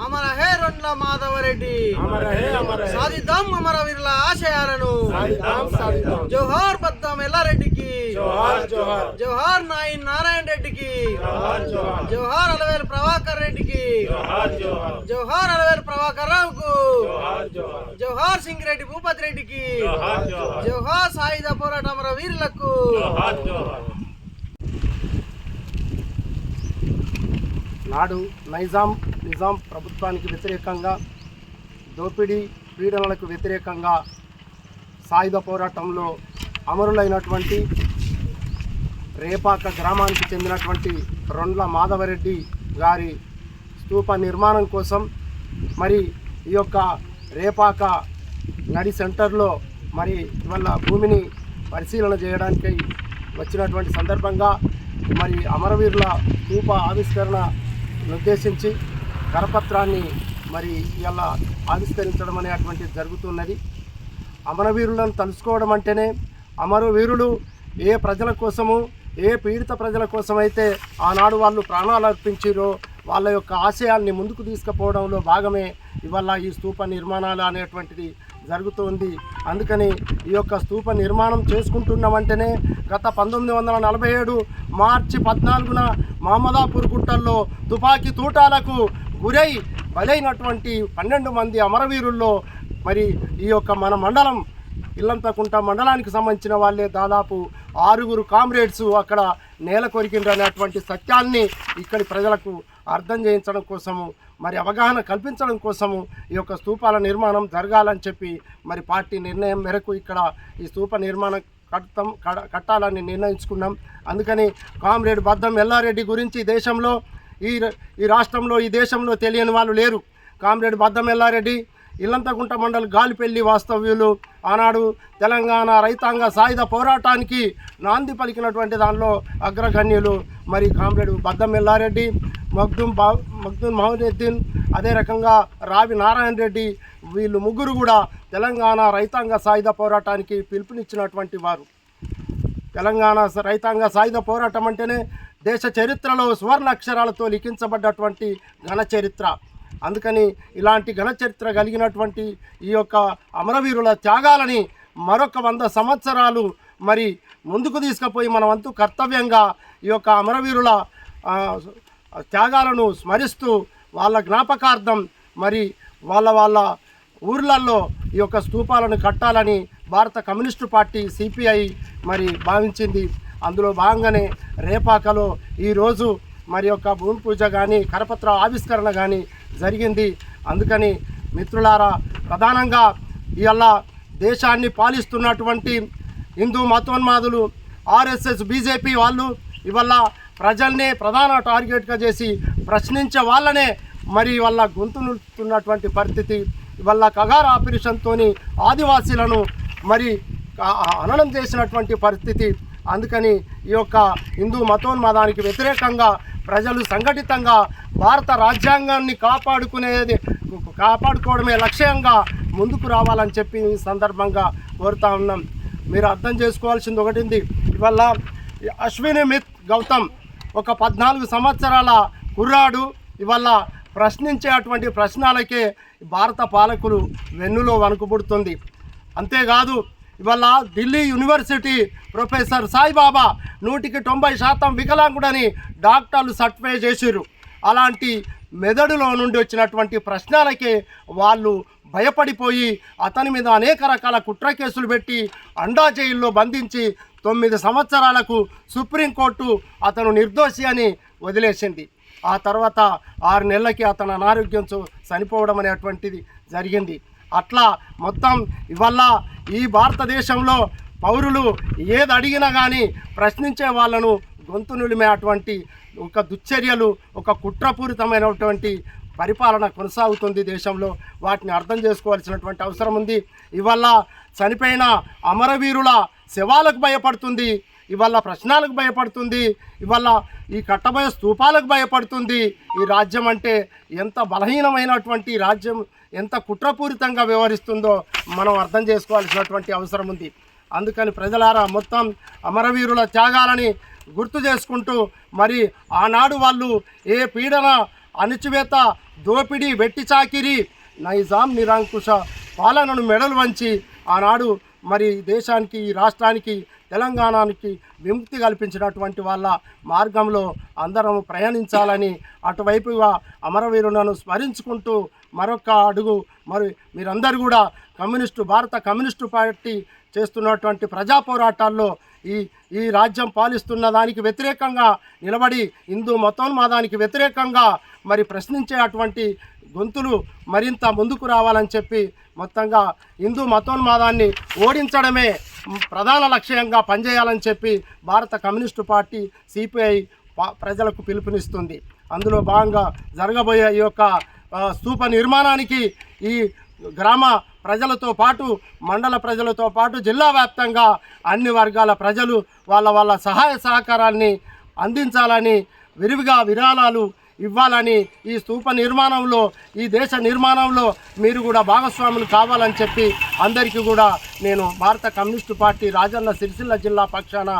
అమర హే రొండ్ల మాధవరెడ్డి, సాధిద్దాం అమరవీరుల ఆశయాలను. జోహార్ బద్దం ఎల్లారెడ్డికి, జోహార్ నాయన్ నారాయణ రెడ్డికి, జోహార్ అలవేలు ప్రభాకర్ రెడ్డికి, జోహార్ అలవేలు ప్రభాకర్ రావుకు, జోహార్ సింగిరెడ్డి భూపతి రెడ్డికి, జోహార్ సాయుధ పోరాట అమరవీరులకు. నాడు నిజాం ప్రభుత్వానికి వ్యతిరేకంగా, దోపిడీ పీడనలకు వ్యతిరేకంగా సాయుధ పోరాటంలో అమరులైనటువంటి రేపాక గ్రామానికి చెందినటువంటి రొండ్ల మాధవరెడ్డి గారి స్తూప నిర్మాణం కోసం మరి ఈ యొక్క రేపాక నడి సెంటర్లో మరి ఇవాళ భూమిని పరిశీలన చేయడానికి వచ్చినటువంటి సందర్భంగా మరి అమరవీరుల స్తూప ఆవిష్కరణ ఉద్దేశించి కరపత్రాన్ని మరి ఇలా ఆవిష్కరించడం అనేటువంటిది జరుగుతున్నది. అమరవీరులను తలుసుకోవడం అంటేనే, అమరవీరులు ఏ ప్రజల కోసము, ఏ పీడిత ప్రజల కోసమైతే ఆనాడు వాళ్ళు ప్రాణాలు అర్పించారో వాళ్ళ యొక్క ఆశయాల్ని ముందుకు తీసుకుపోవడంలో భాగమే ఇవాళ ఈ స్తూప నిర్మాణాలు అనేటువంటిది జరుగుతుంది. అందుకని ఈ యొక్క స్తూప నిర్మాణం చేసుకుంటున్నామంటేనే గత 1947 మార్చి 14న మహమ్మదాపూర్ గుట్టల్లో తుపాకీ తూటాలకు గురై బలైనటువంటి 12 మంది అమరవీరుల్లో మరి ఈ యొక్క మన మండలం ఇల్లంతకుంట మండలానికి సంబంధించిన వాళ్ళే దాదాపు 6 కామ్రేడ్స్ అక్కడ నేల కొరికిండ్రనేటువంటి సత్యాన్ని ఇక్కడి ప్రజలకు అర్థం చేయించడం కోసము, మరి అవగాహన కల్పించడం కోసము ఈ యొక్క స్తూపాల నిర్మాణం జరగాలని చెప్పి మరి పార్టీ నిర్ణయం మేరకు ఇక్కడ ఈ స్తూప నిర్మాణం కట్టాలని నిర్ణయించుకున్నాం. అందుకని కామ్రేడ్ బద్దం ఎల్లారెడ్డి గురించి దేశంలో ఈ రాష్ట్రంలో ఈ దేశంలో తెలియని వాళ్ళు లేరు. కామ్రేడ్ బద్దం ఎల్లారెడ్డి ఇల్లంతకుంట మండలి గాలిపెల్లి వాస్తవ్యులు. ఆనాడు తెలంగాణ రైతాంగ సాయుధ పోరాటానికి నాంది పలికినటువంటి దానిలో అగ్రగణ్యులు మరి కామ్రేడ్ బద్దం ఎల్లారెడ్డి, మగ్దుమ్ మహమ్మదీన్, అదే రకంగా రావి నారాయణ రెడ్డి, వీళ్ళు ముగ్గురు కూడా తెలంగాణ రైతాంగ సాయుధ పోరాటానికి పిలుపునిచ్చినటువంటి వారు. తెలంగాణ రైతాంగ సాయుధ పోరాటం అంటేనే దేశ చరిత్రలో సువర్ణ అక్షరాలతో లిఖించబడ్డటువంటి ఘన చరిత్ర. అందుకని ఇలాంటి ఘన చరిత్ర కలిగినటువంటి ఈ యొక్క అమరవీరుల త్యాగాలని మరొక 100 సంవత్సరాలు మరి ముందుకు తీసుకుపోయి మన వంతు కర్తవ్యంగా ఈ యొక్క అమరవీరుల త్యాగాలను స్మరిస్తూ వాళ్ళ జ్ఞాపకార్థం మరి వాళ్ళ ఊర్లలో ఈ యొక్క స్తూపాలను కట్టాలని భారత కమ్యూనిస్టు పార్టీ సిపిఐ మరి భావించింది. అందులో భాగంగానే రేపాకలో ఈరోజు మరి యొక్క భూమి పూజ కానీ కరపత్ర ఆవిష్కరణ కానీ జరిగింది. అందుకని మిత్రులారా, ప్రధానంగా ఇవాళ దేశాన్ని పాలిస్తున్నటువంటి హిందూ మతోన్మాదులు ఆర్ఎస్ఎస్ బీజేపీ వాళ్ళు ఇవాళ ప్రజల్నే ప్రధాన టార్గెట్గా చేసి ప్రశ్నించే వాళ్ళనే మరి వాళ్ళ గొంతు నిలుస్తున్నటువంటి పరిస్థితి. ఇవాళ కగార్ ఆపరేషన్తో ఆదివాసీలను మరి హననం చేసినటువంటి పరిస్థితి. అందుకని ఈ యొక్క హిందూ మతోన్మాదానికి వ్యతిరేకంగా ప్రజలు సంఘటితంగా భారత రాజ్యాంగాన్ని కాపాడుకోవడమే లక్ష్యంగా ముందుకు రావాలని చెప్పి ఈ సందర్భంగా కోరుతా ఉన్నాం. మీరు అర్థం చేసుకోవాల్సింది ఒకటింది, ఇవాళ అశ్విని మిత్ గౌతమ్ ఒక 14 సంవత్సరాల కుర్రాడు ఇవాళ ప్రశ్నించేటువంటి ప్రశ్నలకే భారత పాలకులు వెన్నులో వణుకుపుడుతుంది. అంతేకాదు ఇవాళ ఢిల్లీ యూనివర్సిటీ ప్రొఫెసర్ సాయిబాబా 100% వికలాంగుడని డాక్టర్లు సర్టిఫై చేసిర్రు. అలాంటి మెదడులో నుండి వచ్చినటువంటి ప్రశ్నలకే వాళ్ళు భయపడిపోయి అతని మీద అనేక రకాల కుట్ర కేసులు పెట్టి అండా జైల్లో బంధించి 9 సంవత్సరాలకు సుప్రీంకోర్టు అతను నిర్దోషి అని వదిలేసింది. ఆ తర్వాత 6 నెలలకి అతను అనారోగ్యంతో చనిపోవడం అనేటువంటిది జరిగింది. అట్లా మొత్తం ఇవాళ ఈ భారతదేశంలో పౌరులు ఏది అడిగినా కానీ ప్రశ్నించే వాళ్ళను గొంతు నిలిమేటువంటి ఒక దుశ్చర్యలు, ఒక కుట్రపూరితమైనటువంటి పరిపాలన కొనసాగుతుంది దేశంలో. వాటిని అర్థం చేసుకోవాల్సినటువంటి అవసరం ఉంది. ఇవాళ చనిపోయిన అమరవీరుల శవాలకు భయపడుతుంది, ఇవాళ ప్రశ్నలకు భయపడుతుంది, ఇవాళ ఈ కట్టబోయే స్తూపాలకు భయపడుతుంది. ఈ రాజ్యం అంటే ఎంత బలహీనమైనటువంటి రాజ్యం, ఎంత కుట్రపూరితంగా వ్యవహరిస్తుందో మనం అర్థం చేసుకోవాల్సినటువంటి అవసరం ఉంది. అందుకని ప్రజలారా, మొత్తం అమరవీరుల త్యాగాలని గుర్తు చేసుకుంటూ మరి ఆనాడు వాళ్ళు ఏ పీడన అణచివేత, దోపిడీ, వెట్టి చాకిరి, నైజాం నిరంకుశ పాలనను మెడలు వంచి ఆనాడు మరి దేశానికి, ఈ రాష్ట్రానికి, తెలంగాణకి విముక్తి కల్పించినటువంటి వాళ్ళ మార్గంలో అందరం ప్రయాణించాలని అటువైపుగా అమరవీరులను స్మరించుకుంటూ మరొక అడుగు మరి మీరందరూ కూడా భారత కమ్యూనిస్టు పార్టీ చేస్తున్నటువంటి ప్రజా పోరాటాల్లో ఈ రాజ్యం పాలిస్తున్న దానికి వ్యతిరేకంగా నిలబడి హిందూ మతోన్మాదానికి వ్యతిరేకంగా మరి ప్రశ్నించే అటువంటి గొంతులు మరింత ముందుకు రావాలని చెప్పి మొత్తంగా హిందూ మతోన్మాదాన్ని ఓడించడమే ప్రధాన లక్ష్యంగా పనిచేయాలని చెప్పి భారత కమ్యూనిస్టు పార్టీ సిపిఐ ప్రజలకు పిలుపునిస్తుంది. అందులో భాగంగా జరగబోయే ఈ యొక్క స్తూప నిర్మాణానికి ఈ గ్రామ ప్రజలతో పాటు, మండల ప్రజలతో పాటు జిల్లా వ్యాప్తంగా అన్ని వర్గాల ప్రజలు వాళ్ళ సహాయ సహకారాన్ని అందించాలని, విరివిగా విరాళాలు ఇవ్వాలని, ఈ స్తూప నిర్మాణంలో, ఈ దేశ నిర్మాణంలో మీరు కూడా భాగస్వాములు కావాలని చెప్పి అందరికీ కూడా నేను భారత కమ్యూనిస్టు పార్టీ రాజన్న సిరిసిల్ల జిల్లా పక్షాన